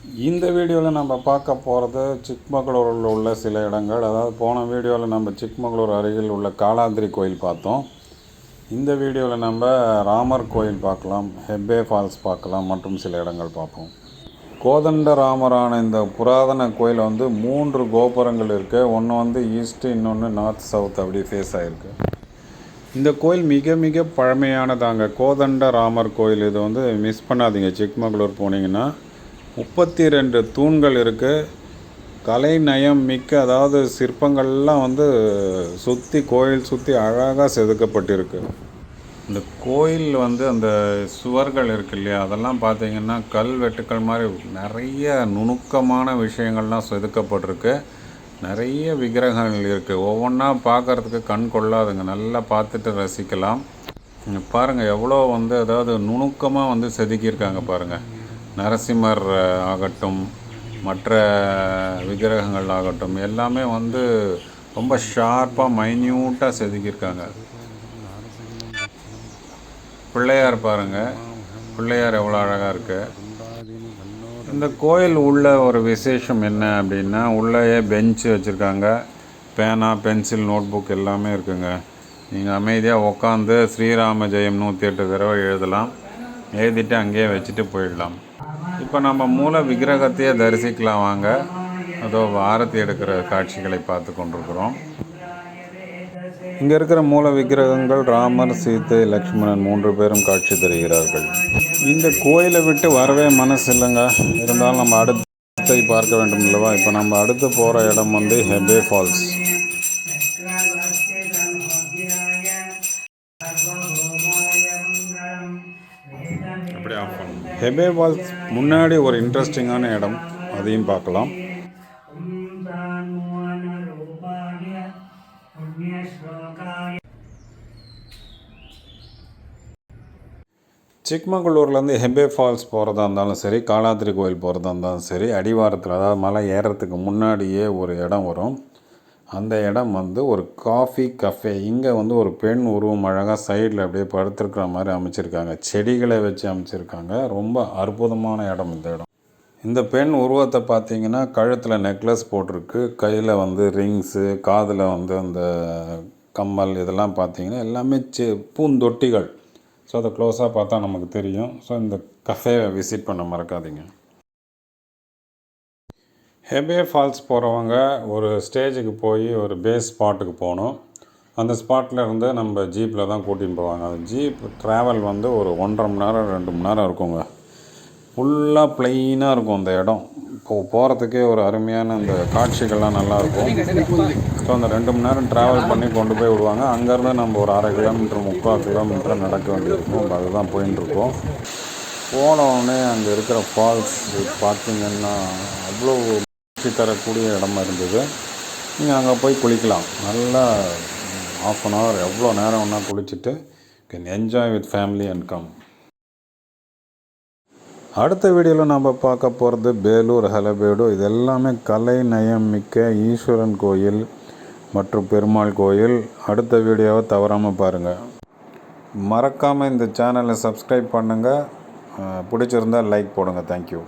இந்த வீடியோவில் நம்ம பார்க்க போகிறது சிக்மகளூரில் உள்ள சில இடங்கள். அதாவது போன வீடியோவில் நம்ம சிக்மகளூர் அருகில் உள்ள காலாத்திரி கோயில் பார்த்தோம். இந்த வீடியோவில் நம்ம ராமர் கோயில் பார்க்கலாம், ஹெப்பே ஃபால்ஸ் பார்க்கலாம் மற்றும் சில இடங்கள் பார்ப்போம். கோதண்ட ராமரான இந்த புராதன கோயில் 3 கோபுரங்கள் இருக்குது. ஒன்று ஈஸ்ட்டு, இன்னொன்று நார்த் சவுத் அப்படி ஃபேஸ் ஆகிருக்கு. இந்த கோயில் மிக மிக பழமையானதாங்க. கோதண்ட ராமர் கோயில். இது மிஸ் பண்ணாதீங்க. சிக்மகளூர் போனீங்கன்னா 32 தூண்கள் இருக்குது. கலை நயம் மிக்க, அதாவது சிற்பங்கள்லாம் சுற்றி கோயில் சுற்றி அழகாக செதுக்கப்பட்டிருக்கு. இந்த கோயில் அந்த சுவர்கள் இருக்கு இல்லையா, அதெல்லாம் பார்த்தீங்கன்னா கல்வெட்டுக்கள் மாதிரி நிறைய நுணுக்கமான விஷயங்கள்லாம் செதுக்கப்பட்டிருக்கு. நிறைய விக்கிரகங்கள் இருக்குது. ஒவ்வொன்றா பார்க்குறதுக்கு கண் கொள்ளாதுங்க. நல்லா பார்த்துட்டு ரசிக்கலாம். பாருங்கள் எவ்வளோ அதாவது நுணுக்கமாக செதுக்கியிருக்காங்க பாருங்கள். நரசிம்மர் ஆகட்டும், மற்ற விக்கிரகங்கள் ஆகட்டும், எல்லாமே ரொம்ப ஷார்ப்பாக மைன்யூட்டாக செதுக்கியிருக்காங்க. பிள்ளையார் பாருங்கள், பிள்ளையார் எவ்வளோ அழகாக இருக்குது. இந்த கோயில் உள்ள ஒரு விசேஷம் என்ன அப்படின்னா, உள்ளேயே பெஞ்சு வச்சுருக்காங்க. பேனா, பென்சில், நோட் புக் எல்லாமே இருக்குங்க. நீங்கள் அமைதியாக உட்காந்து ஸ்ரீராம ஜெயம் 108 தடவை எழுதலாம். எழுதிட்டு அங்கேயே வச்சுட்டு போயிடலாம். இப்போ நம்ம மூல விக்கிரகத்தையே தரிசிக்கலாம் வாங்க. அதோ ஆரத்தி எடுக்கிற காட்சிகளை பார்த்து கொண்டிருக்கிறோம். இங்கே இருக்கிற மூல விக்கிரகங்கள் ராமர், சீதை, லக்ஷ்மணன் 3 பேரும் காட்சி தருகிறார்கள். இந்த கோயிலை விட்டு வரவே மனசு இல்லைங்க. இருந்தாலும் நம்ம அடுத்தை பார்க்க வேண்டும் இல்லவா. இப்போ நம்ம அடுத்து போகிற இடம் ஹெப்பே ஃபால்ஸ். ஹெப்பே ஃபால்ஸ் முன்னாடி ஒரு இன்ட்ரெஸ்டிங்கான இடம், அதையும் பார்க்கலாம். சிக்மகளூர்லேருந்து ஹெப்பே ஃபால்ஸ் போகிறதா இருந்தாலும் சரி, காலாத்திரி கோயில் போகிறதா இருந்தாலும் சரி, அடிவாரத்தில், அதாவது மலை ஏறுறதுக்கு முன்னாடியே ஒரு இடம் வரும். அந்த இடம் ஒரு காஃபி கஃபே. இங்கே ஒரு பெண் உருவம் அழகாக சைடில் அப்படியே படுத்துருக்கிற மாதிரி அமைச்சிருக்காங்க. செடிகளை வச்சு அமைச்சிருக்காங்க. ரொம்ப அற்புதமான இடம் இந்த இடம். இந்த பெண் உருவத்தை பார்த்தீங்கன்னா கழுத்தில் நெக்லஸ் போட்டிருக்கு, கையில் ரிங்ஸு, காதில் அந்த கம்மல், இதெல்லாம் பார்த்தீங்கன்னா எல்லாமே பூந்தொட்டிகள். ஸோ அதை க்ளோஸாக பார்த்தா நமக்கு தெரியும். ஸோ இந்த கஃபேவை விசிட் பண்ண மறக்காதீங்க. ஹெப்பே ஃபால்ஸ் போகிறவங்க ஒரு ஸ்டேஜுக்கு போய் ஒரு பேஸ் ஸ்பாட்டுக்கு போகணும். அந்த ஸ்பாட்டில் இருந்து நம்ம ஜீப்பில் தான் கூட்டின்னு போவாங்க. அந்த ஜீப் ட்ராவல் ஒரு 1.5 மணி நேரம் 2 மணி நேரம் இருக்குங்க. ஃபுல்லாக ப்ளைனாக இருக்கும் அந்த இடம். போகிறதுக்கே ஒரு அருமையான அந்த காட்சிகள்லாம் நல்லாயிருக்கும். ஸோ அந்த 2 மணி நேரம் ட்ராவல் பண்ணி கொண்டு போய் விடுவாங்க. அங்கேருந்து நம்ம ஒரு 1/2 கிலோமீட்டர் 3/4 கிலோமீட்டர் நடக்க வேண்டியிருக்கும். அதுதான் போயின்ட்டுருக்கோம். போனவுடனே அங்கே இருக்கிற ஃபால்ஸ் பார்த்திங்கன்னா அவ்வளோ தரக்கூடிய இடமா இருந்தது. நீங்கள் அங்கே போய் குளிக்கலாம். நல்லா 1/2 hour எவ்வளோ நேரம் வேணால் குளிச்சுட்டு can enjoy with family and come. அடுத்த வீடியோவில் நம்ம பார்க்க போகிறது பேலூர், ஹலபேடு. இது எல்லாமே கலை நயம் மிக்க ஈஸ்வரன் கோயில் மற்றும் பெருமாள் கோயில். அடுத்த வீடியோவை தவறாமல் பாருங்கள். மறக்காமல் இந்த சேனலை சப்ஸ்கிரைப் பண்ணுங்கள். பிடிச்சிருந்தால் லைக் போடுங்க. தேங்க்யூ.